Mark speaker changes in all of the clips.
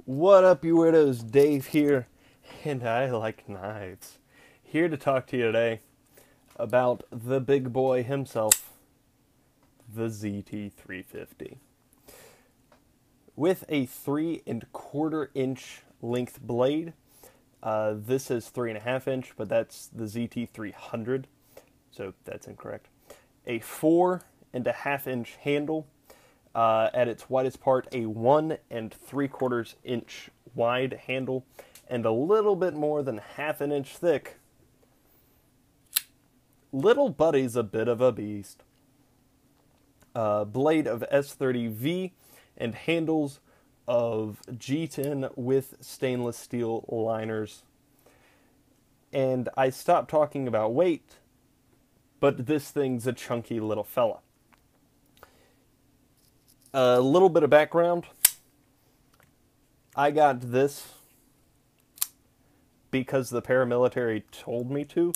Speaker 1: What up, you weirdos? Dave here, and I like knives. Here to talk to you today about the big boy himself, the ZT350. With a 3¼ inch length blade, this is 3.5 inch, but that's the ZT300, so that's incorrect. A 4.5 inch handle. At its widest part, a 1¾ inch wide handle, and a little bit more than ½ an inch thick. Little buddy's a bit of a beast. Blade of S30V and handles of G10 with stainless steel liners. And I stopped talking about weight, but this thing's a chunky little fella. A little bit of background. I got this because the paramilitary told me to.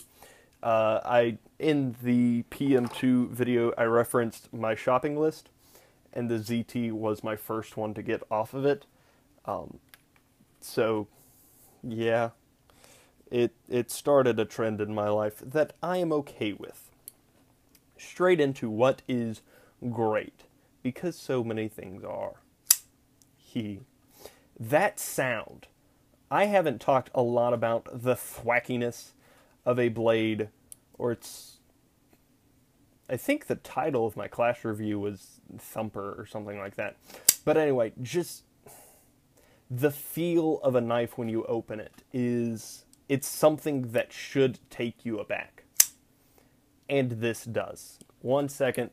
Speaker 1: In the PM2 video, I referenced my shopping list, and the ZT was my first one to get off of it. So, yeah, it started a trend in my life that I am okay with. Straight into what is great. Because so many things are. That sound. I haven't talked a lot about the thwackiness of a blade, or I think the title of my Clash review was Thumper or something like that. But anyway, just the feel of a knife when you open it it's something that should take you aback. And this does. 1 second.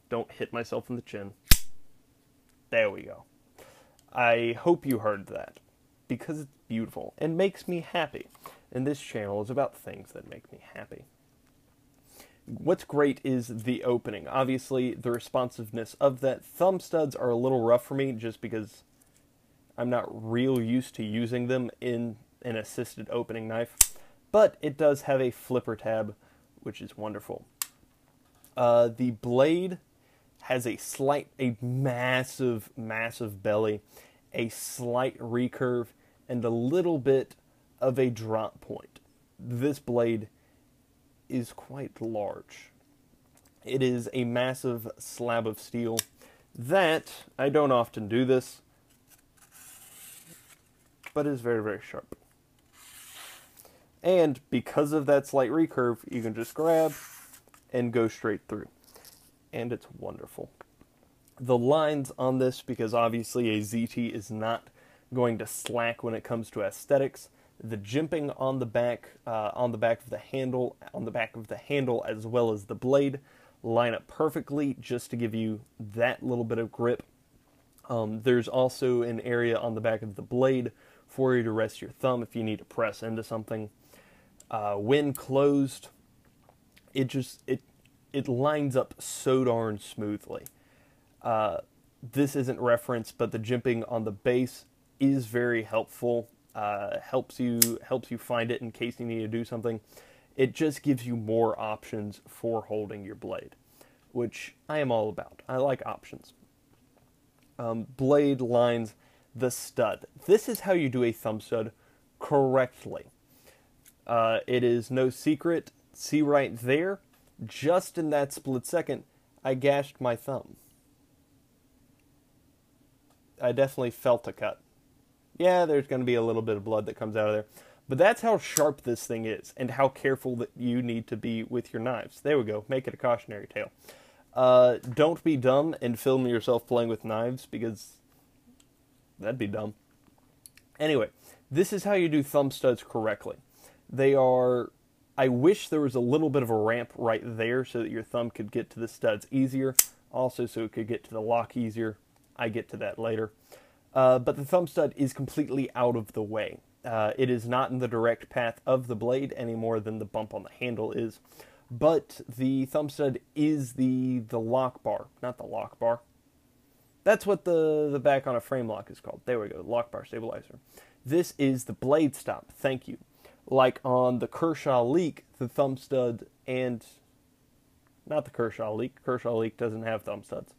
Speaker 1: Don't hit myself in the chin. There we go. I hope you heard that, because it's beautiful and makes me happy. And this channel is about things that make me happy. What's great is the opening. Obviously, the responsiveness of that. Thumb studs are a little rough for me, just because I'm not real used to using them in an assisted opening knife. But it does have a flipper tab, which is wonderful. The blade has a massive belly, a slight recurve, and a little bit of a drop point. This blade is quite large. It is a massive slab of steel that, I don't often do this, but is very, very sharp. And because of that slight recurve, you can just grab and go straight through. And it's wonderful. The lines on this, because obviously a ZT is not going to slack when it comes to aesthetics. The jimping on the back of the handle, as well as the blade, line up perfectly just to give you that little bit of grip. There's also an area on the back of the blade for you to rest your thumb if you need to press into something. When closed, it lines up so darn smoothly. This isn't referenced, but the jimping on the base is very helpful. Helps you find it in case you need to do something. It just gives you more options for holding your blade, which I am all about. I like options. Blade lines, the stud. This is how you do a thumb stud correctly. It is no secret. See right there? Just in that split second, I gashed my thumb. I definitely felt a cut. Yeah, there's going to be a little bit of blood that comes out of there. But that's how sharp this thing is, and how careful that you need to be with your knives. There we go. Make it a cautionary tale. Don't be dumb and film yourself playing with knives, because that'd be dumb. Anyway, this is how you do thumb studs correctly. They are... I wish there was a little bit of a ramp right there so that your thumb could get to the studs easier. Also so it could get to the lock easier. I get to that later. But the thumb stud is completely out of the way. It is not in the direct path of the blade any more than the bump on the handle is. But the thumb stud is the lock bar, not the lock bar. That's what the back on a frame lock is called. There we go, lock bar stabilizer. This is the blade stop. Thank you. Like on the Kershaw Leak, the thumb stud, and not the Kershaw Leak. Kershaw Leak doesn't have thumb studs.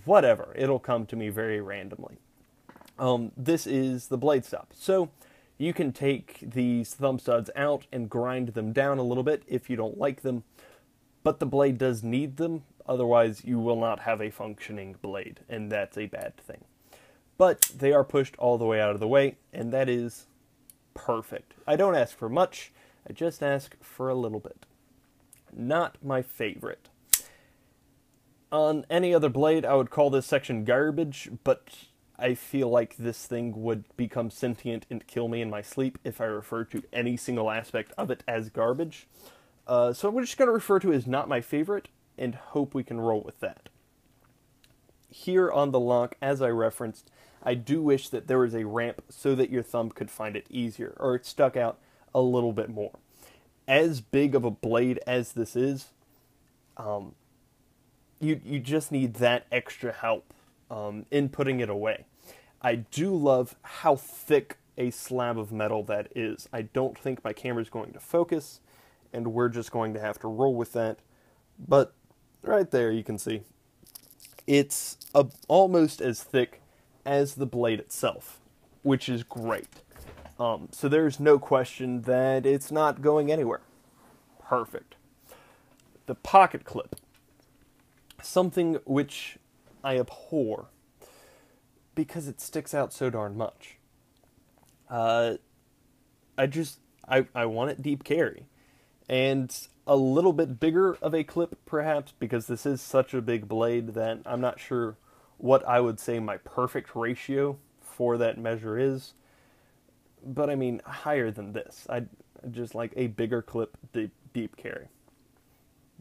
Speaker 1: Whatever, it'll come to me very randomly. This is the blade stop. So you can take these thumb studs out and grind them down a little bit if you don't like them, but the blade does need them, otherwise you will not have a functioning blade, and that's a bad thing. But they are pushed all the way out of the way, and that is perfect. I don't ask for much, I just ask for a little bit. Not my favorite. On any other blade, I would call this section garbage, but I feel like this thing would become sentient and kill me in my sleep if I refer to any single aspect of it as garbage. So we're just going to refer to it as not my favorite, and hope we can roll with that. Here on the lock, as I referenced, I do wish that there was a ramp so that your thumb could find it easier, or it stuck out a little bit more. As big of a blade as this is, you just need that extra help in putting it away. I do love how thick a slab of metal that is. I don't think my camera is going to focus, and we're just going to have to roll with that. But right there you can see it's almost as thick as the blade itself, which is great. So there's no question that it's not going anywhere. Perfect. The pocket clip. Something which I abhor because it sticks out so darn much. I want it deep carry. And a little bit bigger of a clip, perhaps, because this is such a big blade that I'm not sure what I would say my perfect ratio for that measure is. But I mean, higher than this. I just like a bigger clip, deep carry.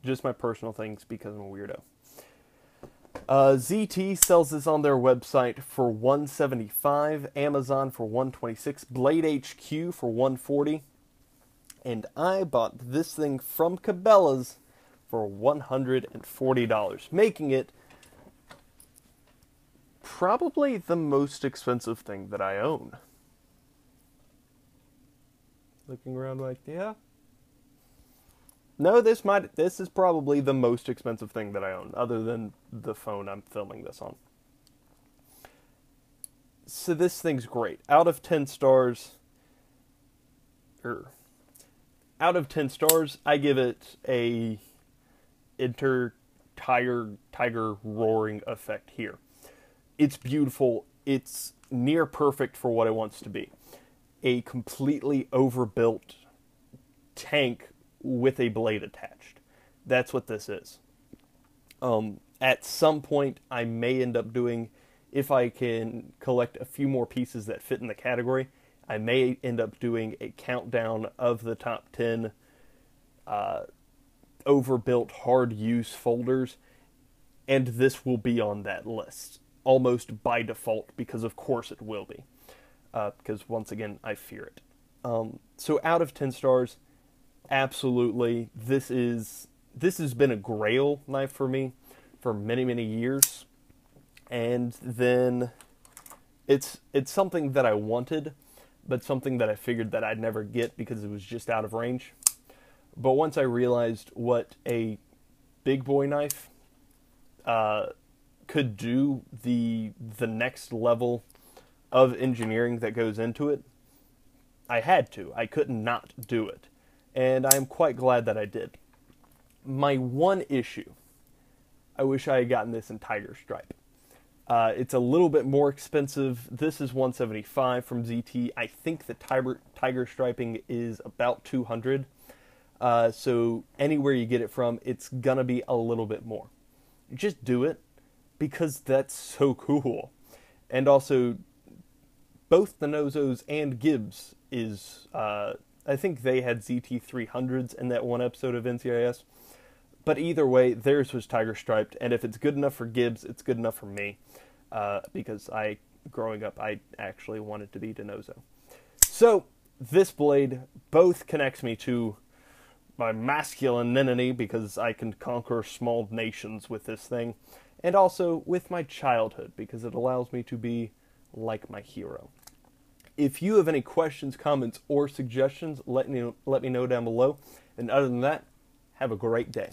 Speaker 1: Just my personal things because I'm a weirdo. ZT sells this on their website for $175, Amazon for $126, Blade HQ for $140, and I bought this thing from Cabela's for $140, making it probably the most expensive thing that I own. Looking around like, yeah. No, this is probably the most expensive thing that I own, other than the phone I'm filming this on. So this thing's great. Out of 10 stars, I give it a tiger roaring effect here. It's beautiful. It's near perfect for what it wants to be. A completely overbuilt tank with a blade attached. That's what this is. At some point, I may end up doing, if I can collect a few more pieces that fit in the category, I may end up doing a countdown of the top 10 overbuilt hard use folders, and this will be on that list, almost by default, because of course it will be. Because once again, I fear it. So out of 10 stars, absolutely, this has been a grail knife for me for many, many years. And then it's something that I wanted, but something that I figured that I'd never get because it was just out of range. But once I realized what a big boy knife could do, the next level of engineering that goes into it, I had to. I couldn't not do it. And I am quite glad that I did. My one issue, I wish I had gotten this in Tiger Stripe. It's a little bit more expensive. This is $175 from ZT. I think the Tiger Striping is about $200. So anywhere you get it from, it's gonna be a little bit more. Just do it, because that's so cool. And also, both the Nozos and Gibbs is, I think they had ZT300s in that one episode of NCIS. But either way, theirs was Tiger Striped, and if it's good enough for Gibbs, it's good enough for me. Because growing up, I actually wanted to be Denozo. So, this blade both connects me to my masculinity, because I can conquer small nations with this thing, and also with my childhood, because it allows me to be like my hero. If you have any questions, comments, or suggestions, let me know down below. And other than that, have a great day.